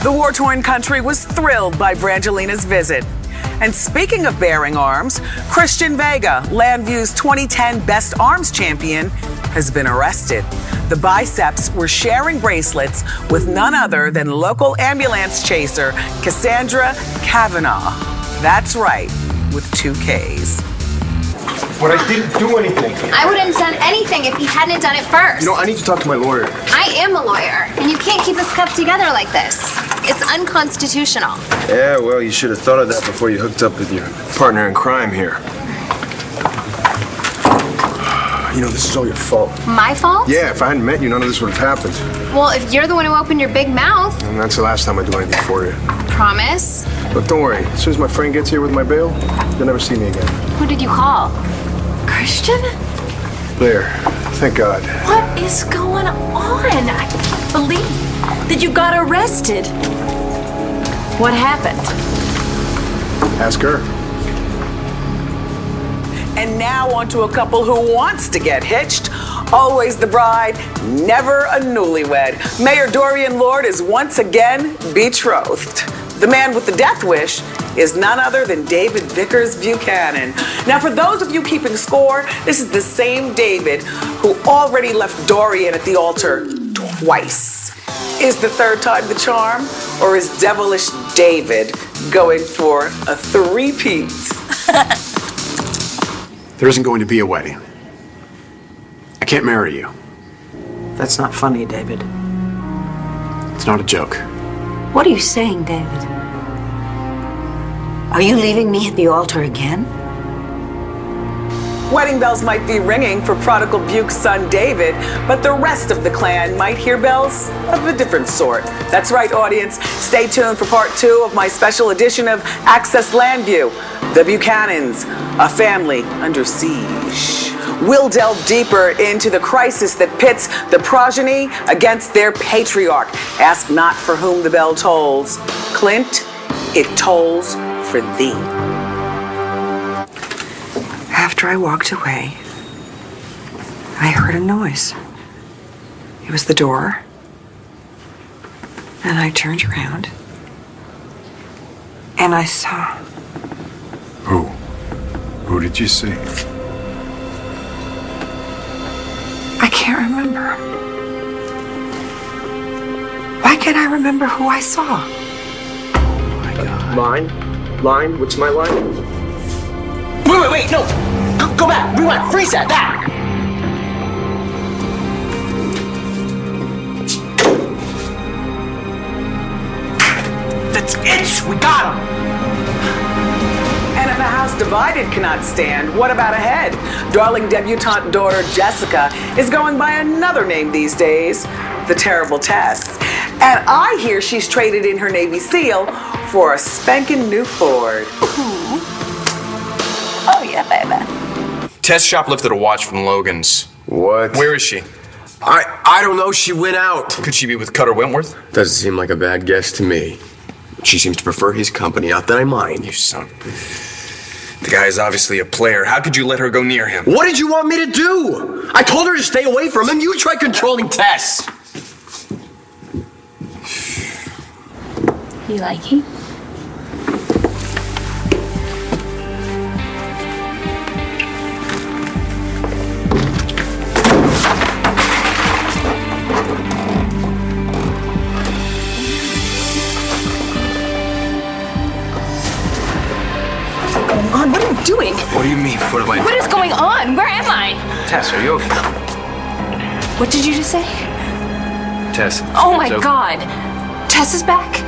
The war-torn country was thrilled by Brangelina's visit. And speaking of bearing arms, Christian Vega, Landview's 2010 Best Arms Champion, has been arrested. The biceps were sharing bracelets with none other than local ambulance chaser Cassandra Kavanaugh. That's right, with 2 Ks. But I didn't do anything. I wouldn't have done anything if he hadn't done it first. You know, I need to talk to my lawyer. I am a lawyer, and you can't keep us cuffed together like this. It's unconstitutional. Yeah, well, you should have thought of that before you hooked up with your partner in crime here. You know, this is all your fault. My fault? Yeah, if I hadn't met you, none of this would have happened. Well, if you're the one who opened your big mouth. And that's the last time I do anything for you. Promise? Look, don't worry. As soon as my friend gets here with my bail, you'll never see me again. Who did you call? Christian? There. Thank God. What is going on? I can't believe that you got arrested. What happened? Ask her. And now on to a couple who wants to get hitched. Always the bride, never a newlywed. Mayor Dorian Lord is once again betrothed. The man with the death wish is none other than David Vickers Buchanan. Now, for those of you keeping score, this is the same David who already left Dorian at the altar twice. Is the third time the charm, or is devilish David going for a three-peat? There isn't going to be a wedding. I can't marry you. That's not funny, David. It's not a joke. What are you saying, David? Are you leaving me at the altar again? Wedding bells might be ringing for prodigal Buke's son David, but the rest of the clan might hear bells of a different sort. That's right, audience. Stay tuned for part 2 of my special edition of Access Landview, The Buchanans, a family under siege. We'll delve deeper into the crisis that pits the progeny against their patriarch. Ask not for whom the bell tolls. Clint, it tolls for thee. After I walked away, I heard a noise. It was the door. And I turned around. And I saw. Who? Who did you see? I can't remember. Why can't I remember who I saw? Oh my God. Line? What's my line? Wait, no! Go back! Rewind! Freeze that! Back! That's it! We got him! And if a house divided cannot stand, what about a head? Darling debutante daughter Jessica is going by another name these days, the terrible Tess. And I hear she's traded in her Navy SEAL for a spanking new Ford. Ooh. Oh, yeah, baby. Tess shoplifted a watch from Logan's. What? Where is she? I don't know. She went out. Could she be with Cutter Wentworth? Doesn't seem like a bad guess to me. She seems to prefer his company, not that I mind. You son. The guy is obviously a player. How could you let her go near him? What did you want me to do? I told her to stay away from him. You try controlling Tess. You like him? What are you doing? What do you mean? What is going on? Where am I? Tess, are you okay? What did you just say? Tess. Oh my God. Tess is back?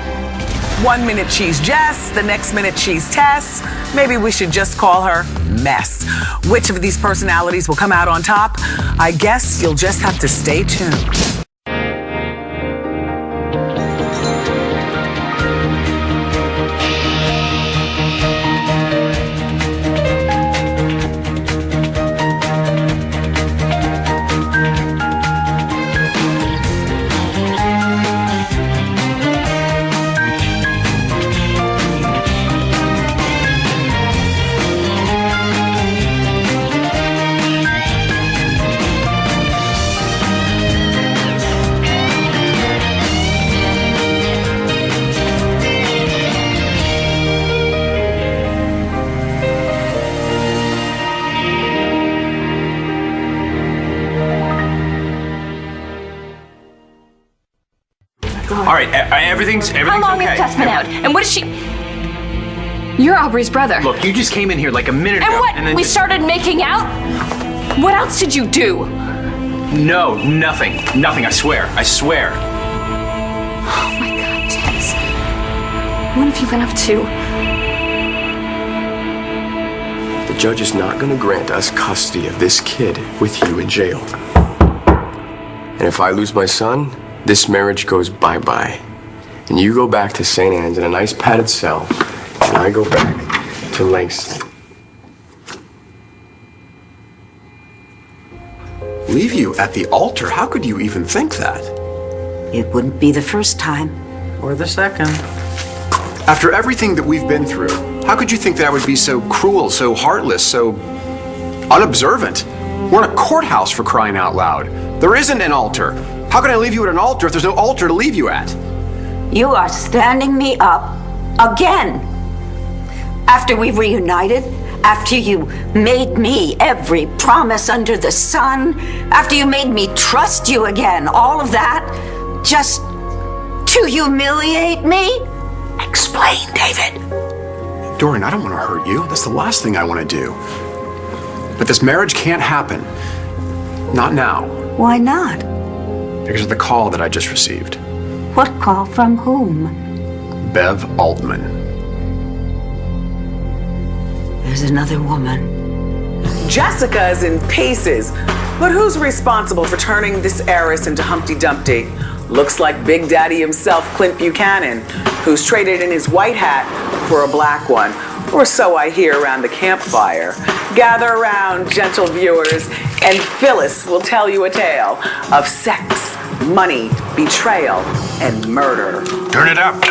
1 minute she's Jess, the next minute she's Tess. Maybe we should just call her Mess. Which of these personalities will come out on top? I guess you'll just have to stay tuned. All right, everything's okay. How long has Tess been out? And what is she? You're Aubrey's brother. Look, you just came in here like a minute ago. And what? Then We started making out? What else did you do? No, nothing. Nothing, I swear. I swear. Oh my God, Tess. What have you been up to? The judge is not going to grant us custody of this kid with you in jail. And if I lose my son, this marriage goes bye-bye. And you go back to St. Anne's in a nice padded cell, and I go back to Langston. Leave you at the altar? How could you even think that? It wouldn't be the first time. Or the second. After everything that we've been through, how could you think that I would be so cruel, so heartless, so unobservant? We're in a courthouse, for crying out loud. There isn't an altar. How can I leave you at an altar if there's no altar to leave you at? You are standing me up again. After we reunited, after you made me every promise under the sun, after you made me trust you again, all of that, just to humiliate me? Explain, David. Dorian, I don't want to hurt you. That's the last thing I want to do. But this marriage can't happen. Not now. Why not? Because of the call that I just received. What call from whom? Bev Altman. There's another woman. Jessica's in pieces. But who's responsible for turning this heiress into Humpty Dumpty? Looks like Big Daddy himself, Clint Buchanan, who's traded in his white hat for a black one. Or so I hear around the campfire. Gather around, gentle viewers, and Phyllis will tell you a tale of sex, money, betrayal, and murder. Turn it up.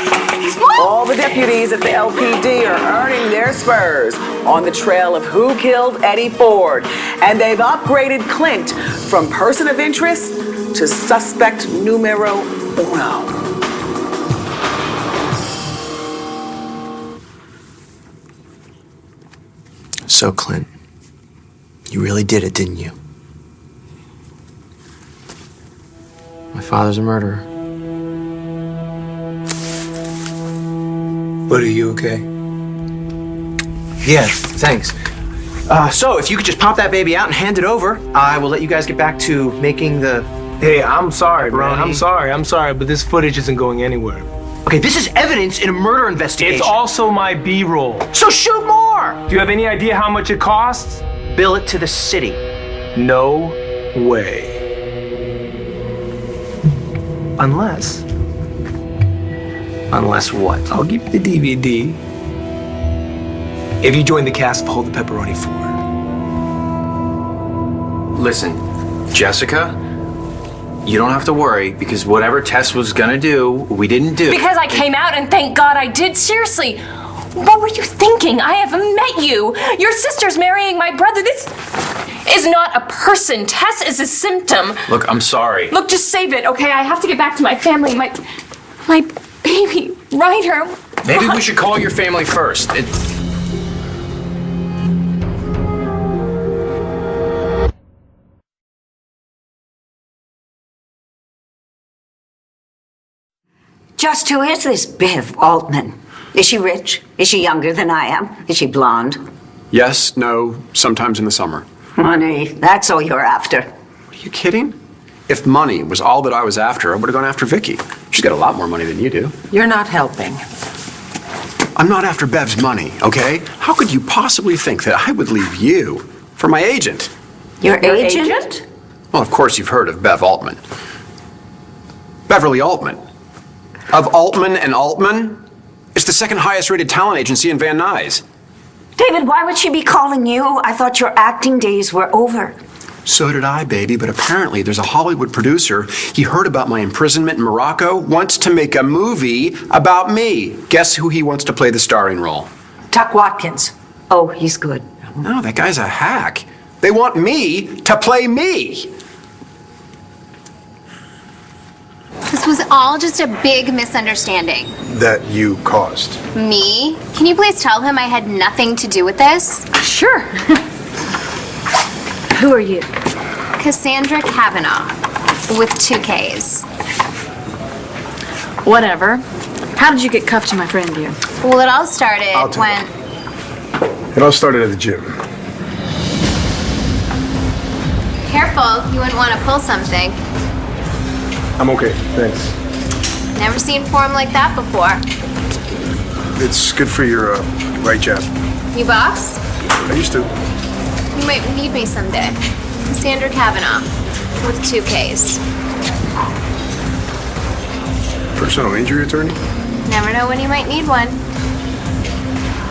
All the deputies at the LPD are earning their spurs on the trail of who killed Eddie Ford. And they've upgraded Clint from person of interest to suspect numero uno. So, Clint, you really did it, didn't you? My father's a murderer. But are you okay? Yeah, thanks. So, if you could just pop that baby out and hand it over, I will let you guys get back to making the... Hey, I'm sorry, bro. Pepperoni. I'm sorry, but this footage isn't going anywhere. Okay, this is evidence in a murder investigation. It's also my B-roll. So shoot more! Do you have any idea how much it costs? Bill it to the city. No way. Unless what? I'll give you the DVD if you join the cast of Hold the Pepperoni 4. Listen, Jessica, you don't have to worry because whatever Tess was gonna do, we didn't do. Because I came out and thank God I did. Seriously, what were you thinking? I haven't met you. Your sister's marrying my brother. This is not a person. Tess is a symptom. Look, I'm sorry. Look, just save it, okay? I have to get back to my family. My baby, Ryder. Maybe we should call your family first. Just who is this Bev Altman? Is she rich? Is she younger than I am? Is she blonde? Yes, no, sometimes in the summer. Money, that's all you're after. Are you kidding? If money was all that I was after, I would have gone after Vicky. She's got a lot more money than you do. You're not helping. I'm not after Bev's money, okay? How could you possibly think that I would leave you for my agent? Your agent? Well, of course you've heard of Bev Altman. Beverly Altman. Of Altman and Altman, it's the second highest rated talent agency in Van Nuys. David, why would she be calling you? I thought your acting days were over. So did I, baby, but apparently there's a Hollywood producer. He heard about my imprisonment in Morocco, wants to make a movie about me. Guess who he wants to play the starring role? Tuck Watkins. Oh, he's good. No, that guy's a hack. They want me to play me. This was all just a big misunderstanding. That you caused. Me? Can you please tell him I had nothing to do with this? Sure. Who are you? Cassandra Kavanaugh, with 2 Ks. Whatever. How did you get cuffed to my friend here? Well, it all started when... It all started at the gym. Careful, you wouldn't want to pull something. I'm okay, thanks. Never seen form like that before. It's good for your right jab. You box? I used to. You might need me someday. Sandra Kavanaugh, with 2 Ks. Personal injury attorney? Never know when you might need one.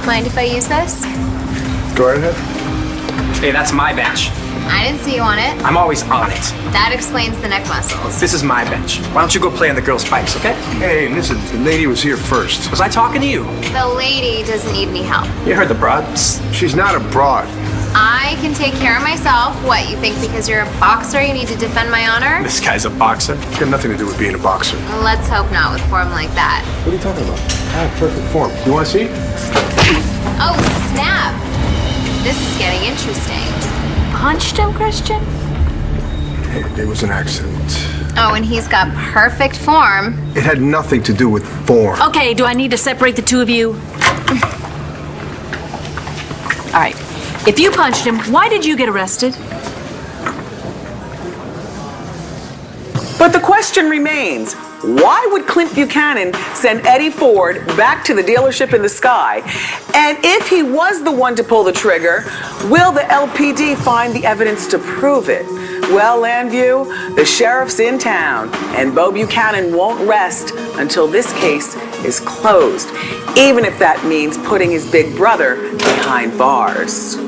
Mind if I use this? Go right ahead. Hey, that's my bench. I didn't see you on it. I'm always on it. That explains the neck muscles. This is my bench. Why don't you go play on the girls' bikes, okay? Hey, listen, the lady was here first. Was I talking to you? The lady doesn't need any help. You heard the broad. She's not a broad. I can take care of myself. What, you think because you're a boxer you need to defend my honor? This guy's a boxer. It's got nothing to do with being a boxer. Let's hope not with form like that. What are you talking about? I have perfect form. You want to see? Oh, snap. This is getting interesting. Punched him, Christian? It was an accident. Oh, and he's got perfect form. It had nothing to do with form. Okay, do I need to separate the two of you? All right. If you punched him, why did you get arrested? But the question remains, why would Clint Buchanan send Eddie Ford back to the dealership in the sky? And if he was the one to pull the trigger, will the LPD find the evidence to prove it? Well, Landview, the sheriff's in town, and Bo Buchanan won't rest until this case is closed, even if that means putting his big brother behind bars.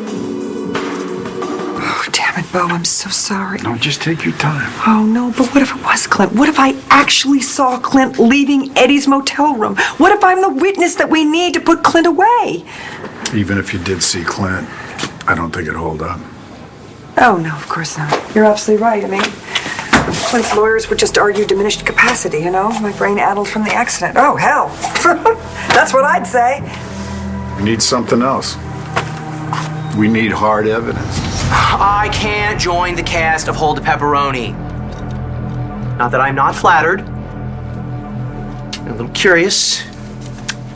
Oh, damn it, Bo, I'm so sorry. No, just take your time. Oh, no, but what if it was Clint? What if I actually saw Clint leaving Eddie's motel room? What if I'm the witness that we need to put Clint away? Even if you did see Clint, I don't think it'd hold up. Oh, no, of course not. You're absolutely right. I mean, Clint's lawyers would just argue diminished capacity, you know? My brain addled from the accident. Oh, hell. That's what I'd say. We need something else. We need hard evidence. I can't join the cast of Hold the Pepperoni. Not that I'm not flattered. A little curious.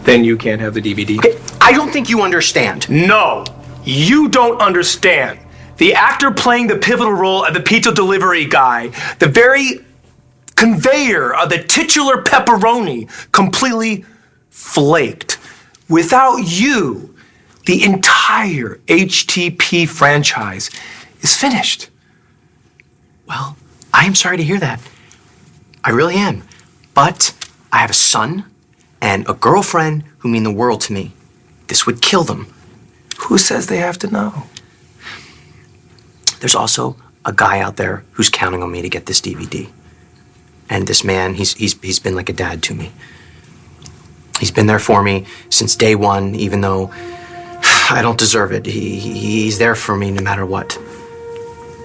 Then you can't have the DVD. Okay, I don't think you understand. No, you don't understand. The actor playing the pivotal role of the pizza delivery guy, the very conveyor of the titular pepperoni, completely flaked. Without you, the entire HTP franchise is finished. Well, I am sorry to hear that. I really am. But I have a son and a girlfriend who mean the world to me. This would kill them. Who says they have to know? There's also a guy out there who's counting on me to get this DVD. And this man, he's been like a dad to me. He's been there for me since day one, even though I don't deserve it. He's there for me no matter what.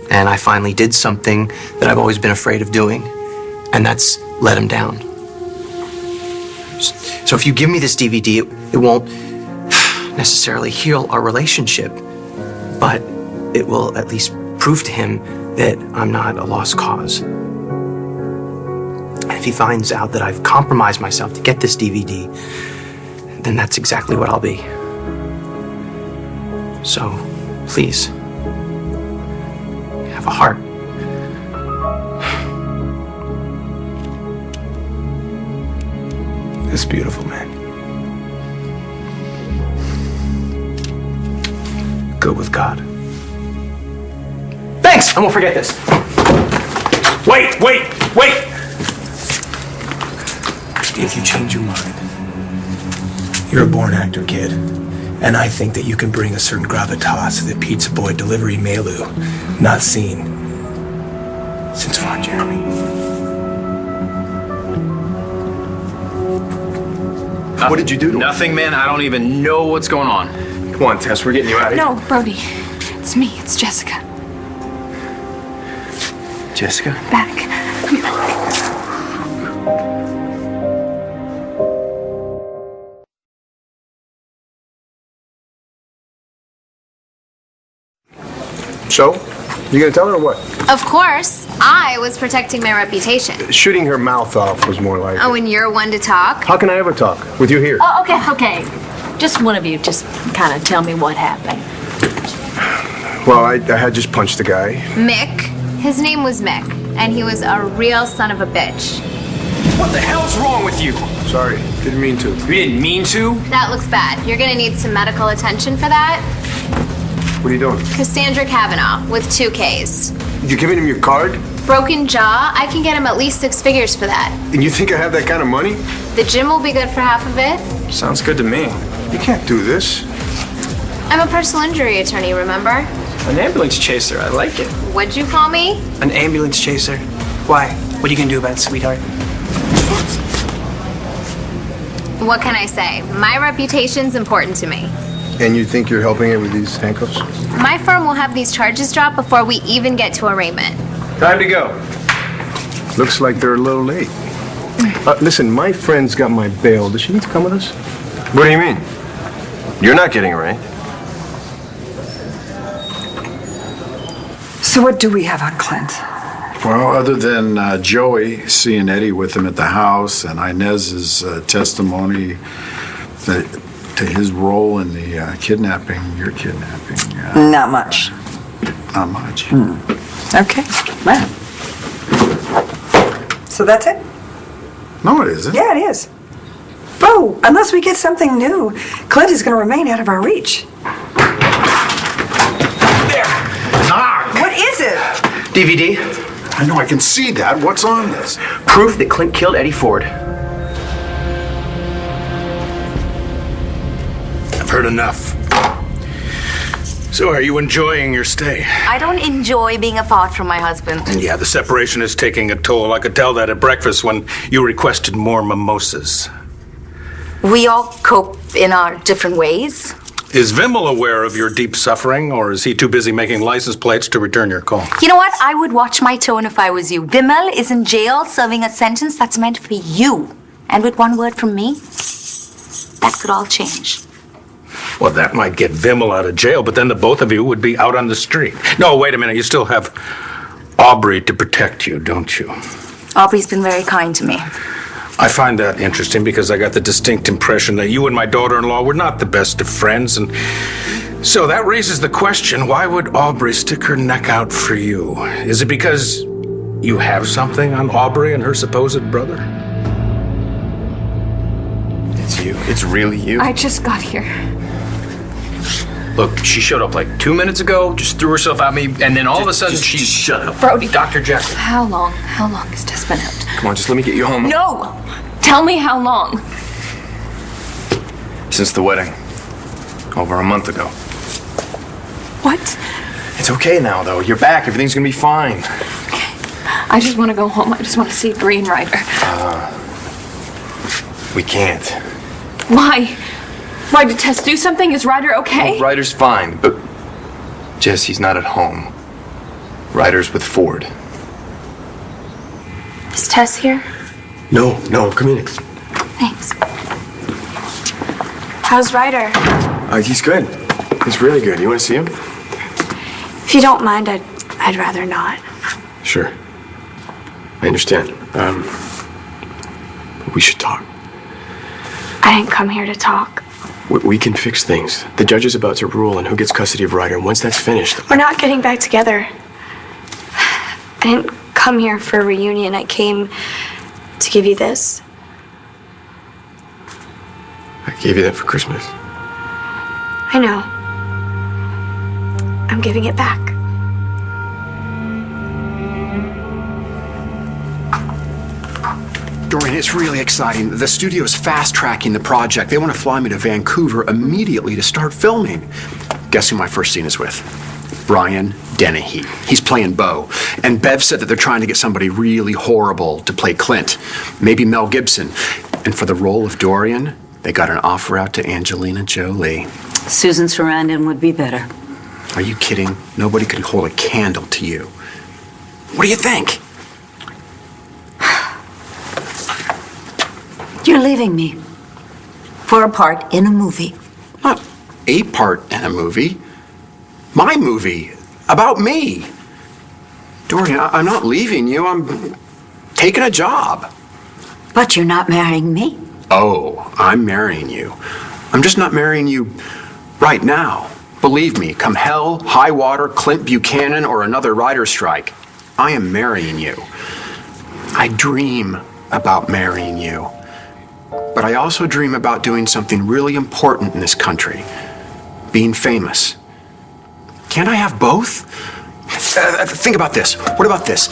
And I finally did something that I've always been afraid of doing, and that's let him down. So if you give me this DVD, it won't necessarily heal our relationship, but it will at least prove to him that I'm not a lost cause. And if he finds out that I've compromised myself to get this DVD, then that's exactly what I'll be. So, please, have a heart. It's beautiful, man. Good with God. Thanks! I won't forget this. Wait! If you change your mind, you're a born actor, kid. And I think that you can bring a certain gravitas to the pizza boy delivery mailu not seen since Ron Jeremy. What did you do to him? Nothing, man. I don't even know what's going on. Come on, Tess, we're getting you out of here. No, Brody. It's me. It's Jessica. Jessica? Back. So, You gonna tell her or what? Of course, I was protecting my reputation. Shooting her mouth off was more like Oh, it. and you're one to talk? How can I ever talk with you here? Oh, okay. Just one of you, just kind of tell me what happened. Well, I had just punched the guy. Mick. His name was Mick, and he was a real son of a bitch. What the hell's wrong with you? Sorry, didn't mean to. You didn't mean to? That looks bad. You're gonna need some medical attention for that. What are you doing? Cassandra Kavanaugh with 2 Ks. You giving him your card? Broken jaw, I can get him at least 6 figures for that. And you think I have that kind of money? The gym will be good for half of it. Sounds good to me. You can't do this. I'm a personal injury attorney, remember? An ambulance chaser, I like it. What'd you call me? An ambulance chaser. Why? What are you gonna do about it, sweetheart? What can I say? My reputation's important to me. And you think you're helping it with these handcuffs? My firm will have these charges dropped before we even get to arraignment. Time to go. Looks like they're a little late. Listen, my friend's got my bail. Does she need to come with us? What do you mean? You're not getting arraigned. So what do we have on Clint? Well, other than Joey seeing Eddie with him at the house and Inez's testimony to his role in the your kidnapping. Not much. Not much. Okay. Well. So that's it? No, it isn't. Yeah, it is. Oh, unless we get something new, Clint is going to remain out of our reach. What is it? DVD. I know, I can see that. What's on this? Proof that Clint killed Eddie Ford. I've heard enough. So, are you enjoying your stay? I don't enjoy being apart from my husband. Yeah, the separation is taking a toll. I could tell that at breakfast when you requested more mimosas. We all cope in our different ways. Is Vimmel aware of your deep suffering, or is he too busy making license plates to return your call? You know what? I would watch my tone if I was you. Vimmel is in jail serving a sentence that's meant for you. And with one word from me, that could all change. Well, that might get Vimmel out of jail, but then the both of you would be out on the street. No, wait a minute. You still have Aubrey to protect you, don't you? Aubrey's been very kind to me. I find that interesting because I got the distinct impression that you and my daughter-in-law were not the best of friends, and so that raises the question, why would Aubrey stick her neck out for you? Is it because you have something on Aubrey and her supposed brother? It's you. It's really you. I just got here. Look, she showed up like 2 minutes ago, just threw herself at me, and then all of a sudden she's... Shut up. Brody. Dr. Jackson. How long has Tess been out? Come on, just let me get you home. No! Tell me how long. Since the wedding. Over a month ago. What? It's okay now, though. You're back. Everything's gonna be fine. I just want to go home. I just want to see Bree and Ryder. We can't. Why? Why, did Tess do something? Is Ryder okay? Well, Ryder's fine, but Jesse's not at home. Ryder's with Ford. Is Tess here? No, come in. Thanks. How's Ryder? He's good. He's really good. You want to see him? If you don't mind, I'd rather not. Sure. I understand. We should talk. I didn't come here to talk. We can fix things. The judge is about to rule on who gets custody of Ryder, and once that's finished... We're not getting back together. I didn't come here for a reunion. I came to give you this. I gave you that for Christmas. I know. I'm giving it back. Dorian, it's really exciting. The studio's fast-tracking the project. They want to fly me to Vancouver immediately to start filming. Guess who my first scene is with? Brian Dennehy. He's playing Beau. And Bev said that they're trying to get somebody really horrible to play Clint. Maybe Mel Gibson. And for the role of Dorian, they got an offer out to Angelina Jolie. Susan Sarandon would be better. Are you kidding? Nobody could hold a candle to you. What do you think? You're leaving me for a part in a movie. Not a part in a movie. My movie. About me. Dorian, I'm not leaving you. I'm taking a job. But you're not marrying me. Oh, I'm marrying you. I'm just not marrying you right now. Believe me, come hell, high water, Clint Buchanan, or another writer's strike, I am marrying you. I dream about marrying you. But I also dream about doing something really important in this country. Being famous. Can't I have both? Think about this. What about this?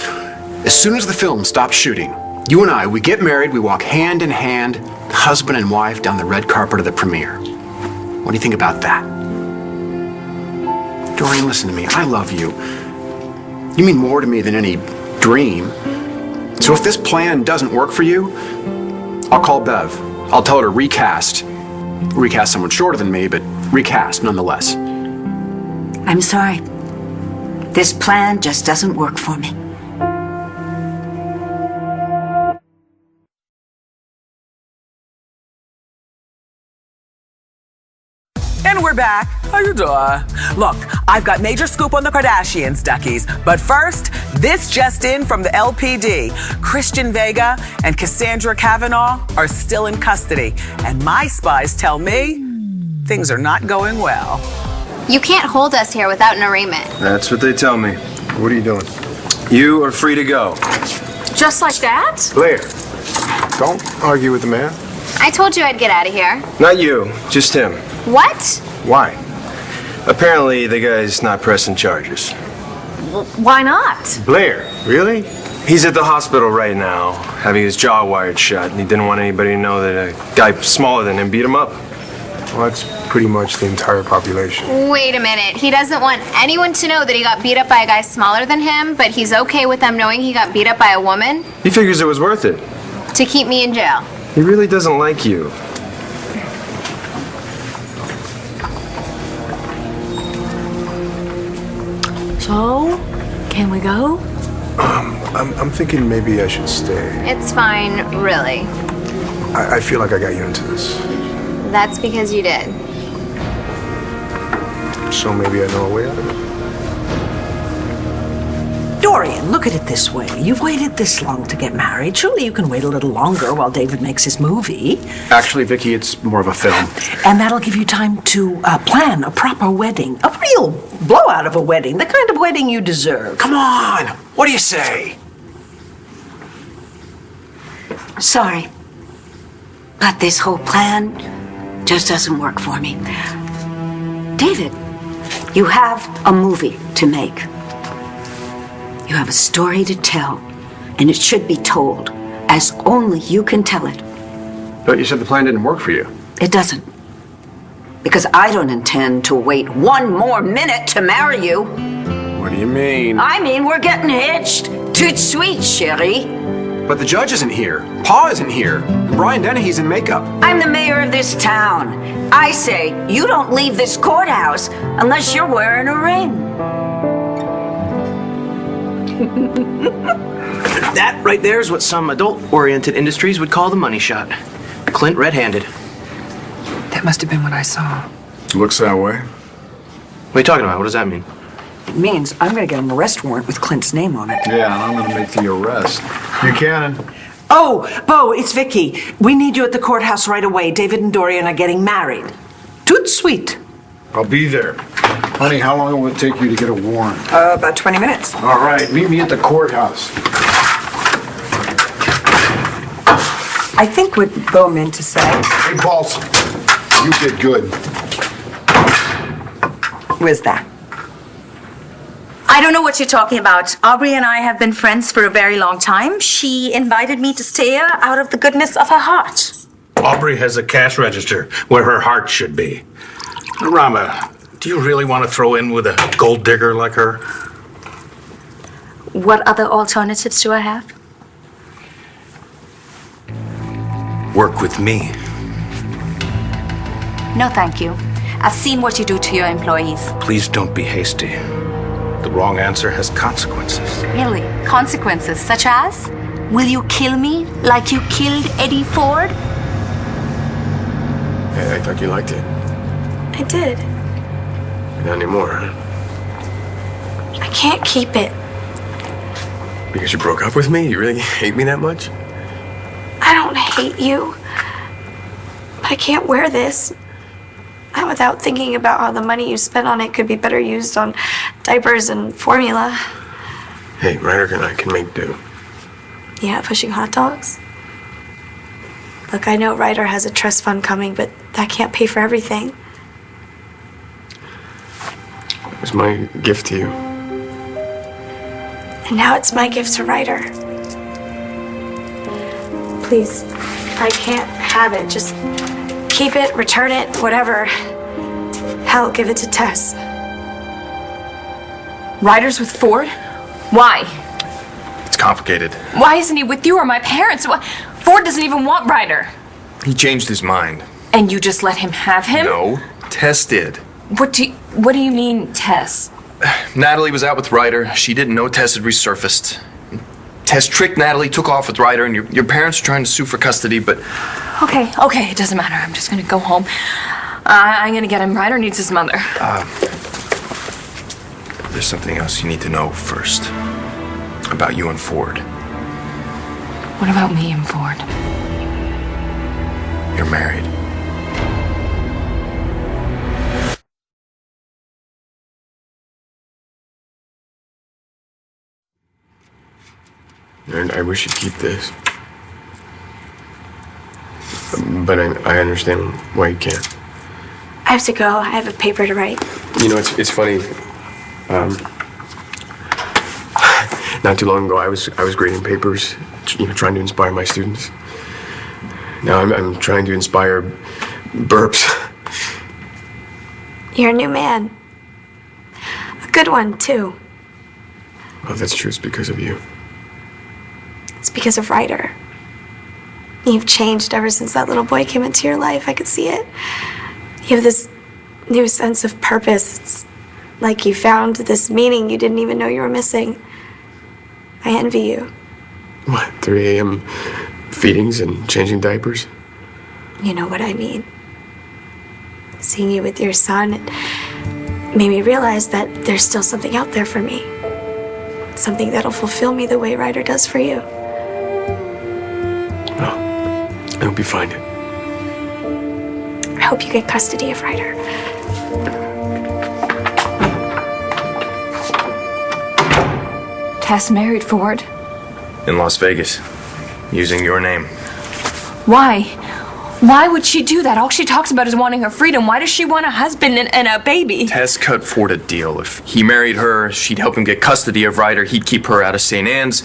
As soon as the film stops shooting, you and I, we get married, we walk hand in hand, husband and wife, down the red carpet of the premiere. What do you think about that? Dorian, listen to me. I love you. You mean more to me than any dream. So if this plan doesn't work for you, I'll call Bev. I'll tell her to recast. Recast someone shorter than me, but recast nonetheless. I'm sorry. This plan just doesn't work for me. And we're back. How you doing? Look, I've got major scoop on the Kardashians, duckies. But first, this just in from the LPD. Christian Vega and Cassandra Kavanaugh are still in custody. And my spies tell me things are not going well. You can't hold us here without an arraignment. That's what they tell me. What are you doing? You are free to go. Just like that? Blair, don't argue with the man. I told you I'd get out of here. Not you, just him. What? Why? Apparently, the guy's not pressing charges. Why not? Blair, really? He's at the hospital right now, having his jaw wired shut, and he didn't want anybody to know that a guy smaller than him beat him up. Well, that's pretty much the entire population. Wait a minute. He doesn't want anyone to know that he got beat up by a guy smaller than him, but he's okay with them knowing he got beat up by a woman? He figures it was worth it. To keep me in jail. He really doesn't like you. So, can we go? I'm thinking maybe I should stay. It's fine, really. I feel like I got you into this. That's because you did. So maybe I know a way out of it. Dorian, look at it this way. You've waited this long to get married. Surely you can wait a little longer while David makes his movie. Actually, Vicky, it's more of a film. And that'll give you time to plan a proper wedding. A real blowout of a wedding. The kind of wedding you deserve. Come on! What do you say? Sorry. But this whole plan just doesn't work for me. David, you have a movie to make. You have a story to tell, and it should be told as only you can tell it. But you said the plan didn't work for you. It doesn't. Because I don't intend to wait one more minute to marry you. What do you mean? I mean, we're getting hitched. Tout sweet, chérie. But the judge isn't here. Pa isn't here. Brian Dennehy's in makeup. I'm the mayor of this town. I say you don't leave this courthouse unless you're wearing a ring. That right there is what some adult-oriented industries would call the money shot. Clint red-handed. That must have been what I saw. Looks that way. What are you talking about? What does that mean? It means I'm going to get an arrest warrant with Clint's name on it. Yeah, and I'm going to make the arrest. Buchanan. Oh, Bo, it's Vicky. We need you at the courthouse right away. David and Dorian are getting married. Tout sweet. I'll be there. Honey, how long will it take you to get a warrant? About 20 minutes. All right, meet me at the courthouse. I think what Bo meant to say. Hey, Balls, you did good. Was that? I don't know what you're talking about. Aubrey and I have been friends for a very long time. She invited me to stay here out of the goodness of her heart. Aubrey has a cash register where her heart should be. Rama, do you really want to throw in with a gold digger like her? What other alternatives do I have? Work with me. No, thank you. I've seen what you do to your employees. Please don't be hasty. The wrong answer has consequences. Really? Consequences such as? Will you kill me like you killed Eddie Ford? Hey, I thought you liked it. I did. Not anymore, huh? I can't keep it. Because you broke up with me? You really hate me that much? I don't hate you. But I can't wear this. Not without thinking about how the money you spent on it could be better used on diapers and formula. Hey, Ryder and I can make do. Yeah, pushing hot dogs? Look, I know Ryder has a trust fund coming, but that can't pay for everything. It was my gift to you. And now it's my gift to Ryder. Please, I can't have it. Just keep it, return it, whatever. Hell, give it to Tess. Ryder's with Ford? Why? It's complicated. Why isn't he with you or my parents? Ford doesn't even want Ryder. He changed his mind. And you just let him have him? No, Tess did. What do you mean, Tess? Natalie was out with Ryder. She didn't know Tess had resurfaced. Tess tricked Natalie, took off with Ryder, and your parents are trying to sue for custody, but... Okay, it doesn't matter. I'm just gonna go home. I'm gonna get him. Ryder needs his mother. There's something else you need to know first. About you and Ford. What about me and Ford? You're married. And I wish you'd keep this. But I understand why you can't. I have to go. I have a paper to write. You know, it's funny. Not too long ago, I was grading papers, trying to inspire my students. Now I'm trying to inspire burps. You're a new man. A good one, too. Well, if that's true, it's because of you. It's because of Ryder. You've changed ever since that little boy came into your life. I could see it. You have this new sense of purpose. It's like you found this meaning you didn't even know you were missing. I envy you. What, 3 a.m. feedings and changing diapers? You know what I mean. Seeing you with your son, it made me realize that there's still something out there for me. Something that'll fulfill me the way Ryder does for you. I hope you find it. I hope you get custody of Ryder. Tess married Ford. In Las Vegas. Using your name. Why? Why would she do that? All she talks about is wanting her freedom. Why does she want a husband and a baby? Tess cut Ford a deal. If he married her, she'd help him get custody of Ryder. He'd keep her out of St. Anne's.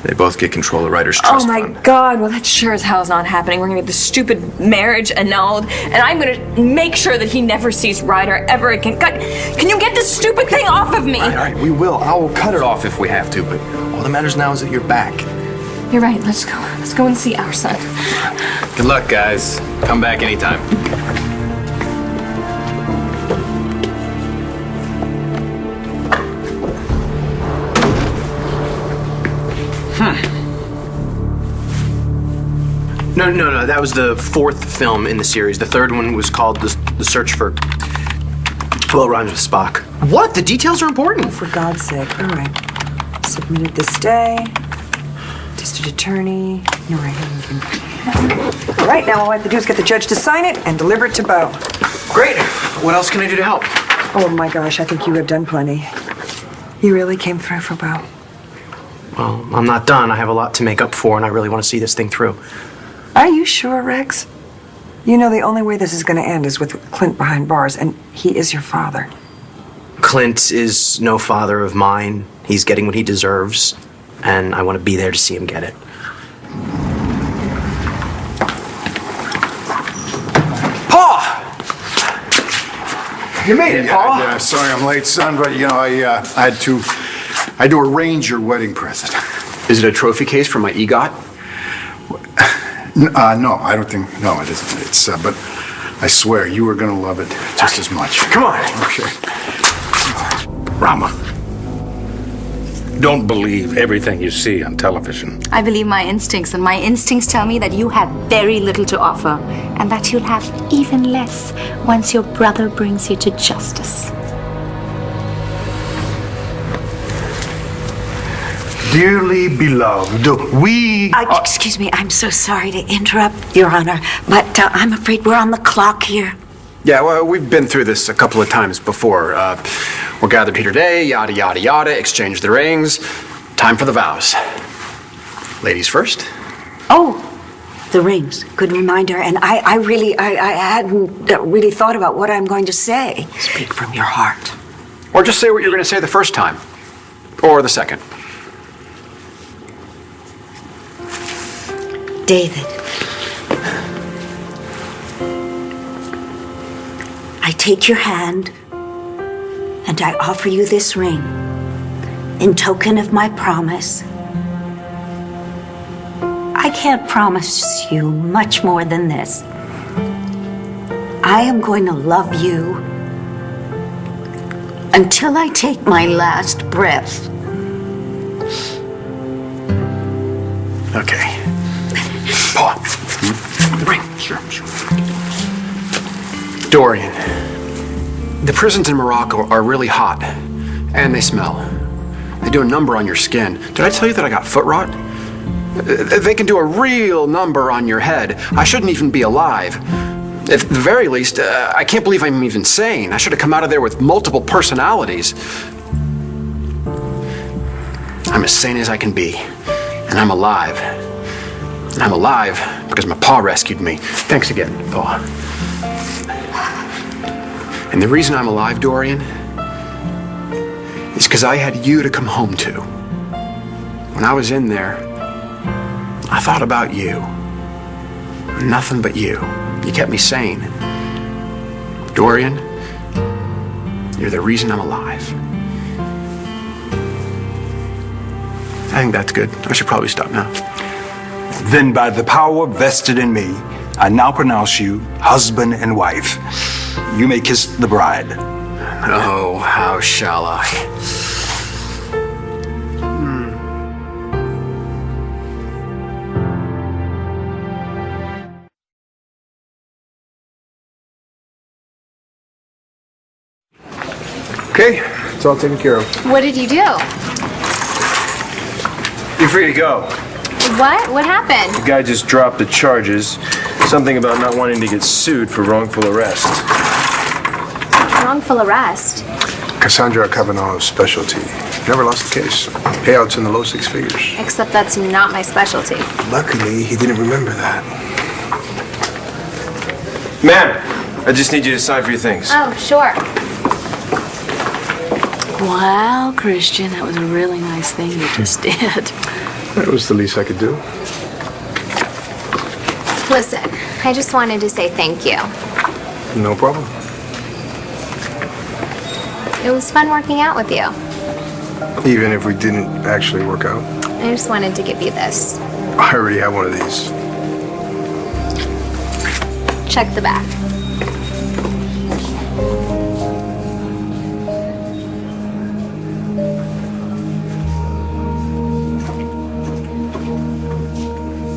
They both get control of Ryder's trust fund. Oh my God, well that sure as hell is not happening. We're gonna get this stupid marriage annulled, and I'm gonna make sure that he never sees Ryder ever again. God, can you get this stupid thing off of me? All right, we will. I'll cut it off if we have to, but all that matters now is that you're back. You're right, let's go. Let's go and see our son. Good luck, guys. Come back anytime. No, that was the 4th film in the series. The 3rd one was called The Search for... Well, it rhymes with Spock. What? The details are important. For God's sake. All right. Submitted this day. District attorney. No, right. All right, now all I have to do is get the judge to sign it and deliver it to Bo. Great. What else can I do to help? Oh my gosh, I think you have done plenty. You really came through for Bo. Well, I'm not done. I have a lot to make up for, and I really want to see this thing through. Are you sure, Rex? You know the only way this is going to end is with Clint behind bars, and he is your father. Clint is no father of mine. He's getting what he deserves, and I want to be there to see him get it. Pa! You made it, Pa. Yeah, sorry I'm late, son, but I had to arrange your wedding present. Is it a trophy case for my EGOT? No, I don't think. No, it isn't. It's but I swear you are gonna love it just as much. Come on. Okay. Rama, don't believe everything you see on television. I believe my instincts, and my instincts tell me that you have very little to offer, and that you'll have even less once your brother brings you to justice. Dearly beloved, Excuse me, I'm so sorry to interrupt, Your Honor, but I'm afraid we're on the clock here. Yeah, well, we've been through this a couple of times before. We're gathered here today, yada, yada, yada, exchange the rings. Time for the vows. Ladies first. Oh, the rings. Good reminder. And I hadn't really thought about what I'm going to say. Speak from your heart. Or just say what you're going to say the first time. Or the second. David, I take your hand and I offer you this ring in token of my promise. I can't promise you much more than this. I am going to love you until I take my last breath. Okay. Paul. The ring. Sure. Dorian, the prisons in Morocco are really hot, and they smell. They do a number on your skin. Did I tell you that I got foot rot? They can do a real number on your head. I shouldn't even be alive. At the very least, I can't believe I'm even sane. I should have come out of there with multiple personalities. I'm as sane as I can be, and I'm alive. And I'm alive because my pa rescued me. Thanks again, Pa. And the reason I'm alive, Dorian, is because I had you to come home to. When I was in there, I thought about you. Nothing but you. You kept me sane. Dorian, you're the reason I'm alive. I think that's good. I should probably stop now. Then by the power vested in me, I now pronounce you husband and wife. You may kiss the bride. Oh, how shall I? Okay, it's all taken care of. What did you do? You're free to go. What? What happened? The guy just dropped the charges. Something about not wanting to get sued for wrongful arrest. Wrongful arrest. Cassandra Cavanaugh's specialty. Never lost a case. Payouts in the low six figures. Except that's not my specialty. Luckily, he didn't remember that. Ma'am, I just need you to sign for your things. Oh, sure. Wow, Christian, that was a really nice thing you just did. That was the least I could do. Listen, I just wanted to say thank you. No problem. It was fun working out with you. Even if we didn't actually work out. I just wanted to give you this. I already have one of these. Check the back.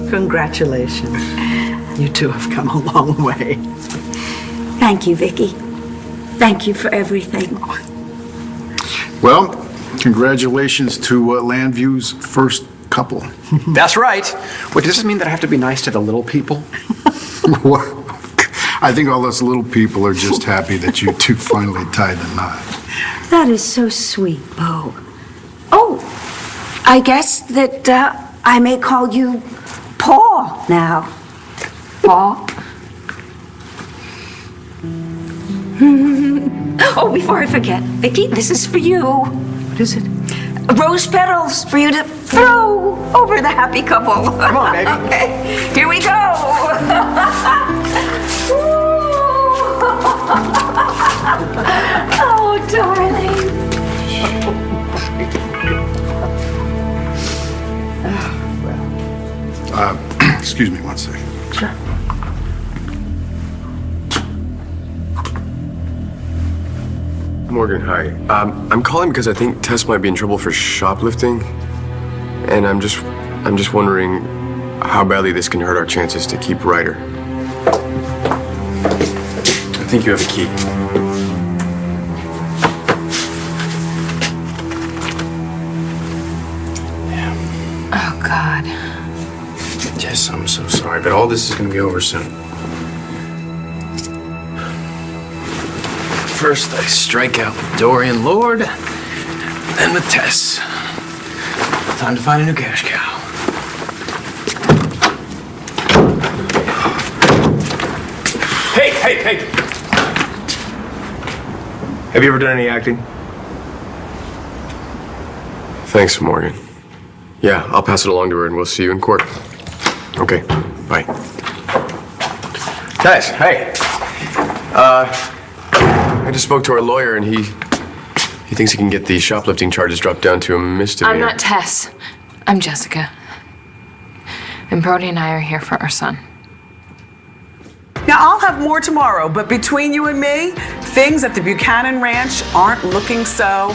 Congratulations. You two have come a long way. Thank you, Vicky. Thank you for everything. Well, congratulations to Landview's first couple. That's right. Wait, does this mean that I have to be nice to the little people? Well, I think all us little people are just happy that you two finally tied the knot. That is so sweet, Bo. Oh, I guess that I may call you Paul now. Paul? Oh, before I forget, Vicky, this is for you. What is it? Rose petals for you to throw over the happy couple. Come on, baby. Okay, here we go. Oh, darling. Excuse me one second. Sure. Morgan, hi. I'm calling because I think Tess might be in trouble for shoplifting, and I'm just wondering how badly this can hurt our chances to keep Ryder. I think you have a key. Tess, I'm so sorry, but all this is going to be over soon. First, I strike out with Dorian Lord, then with Tess. Time to find a new cash cow. Hey! Have you ever done any acting? Thanks, Morgan. Yeah, I'll pass it along to her and we'll see you in court. Okay, bye. Tess, hey. I just spoke to our lawyer and he thinks he can get the shoplifting charges dropped down to a misdemeanor. I'm not Tess. I'm Jessica. And Brody and I are here for our son. Now, I'll have more tomorrow, but between you and me, things at the Buchanan Ranch aren't looking so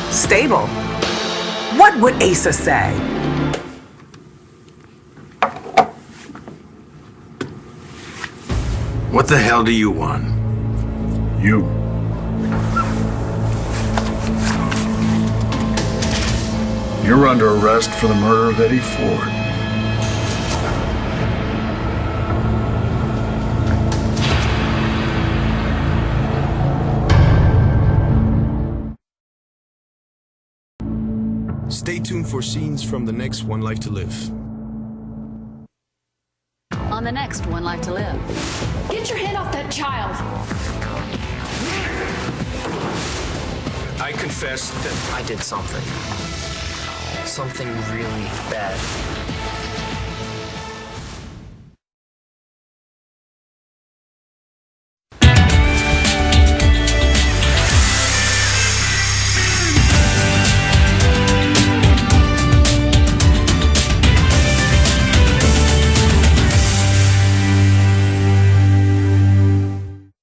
stable. What would Asa say? What the hell do you want? You. You're under arrest for the murder of Eddie Ford. Stay tuned for scenes from the next One Life to Live. On the next One Life to Live. Get your hand off that child! I confess that I did something. Something really bad.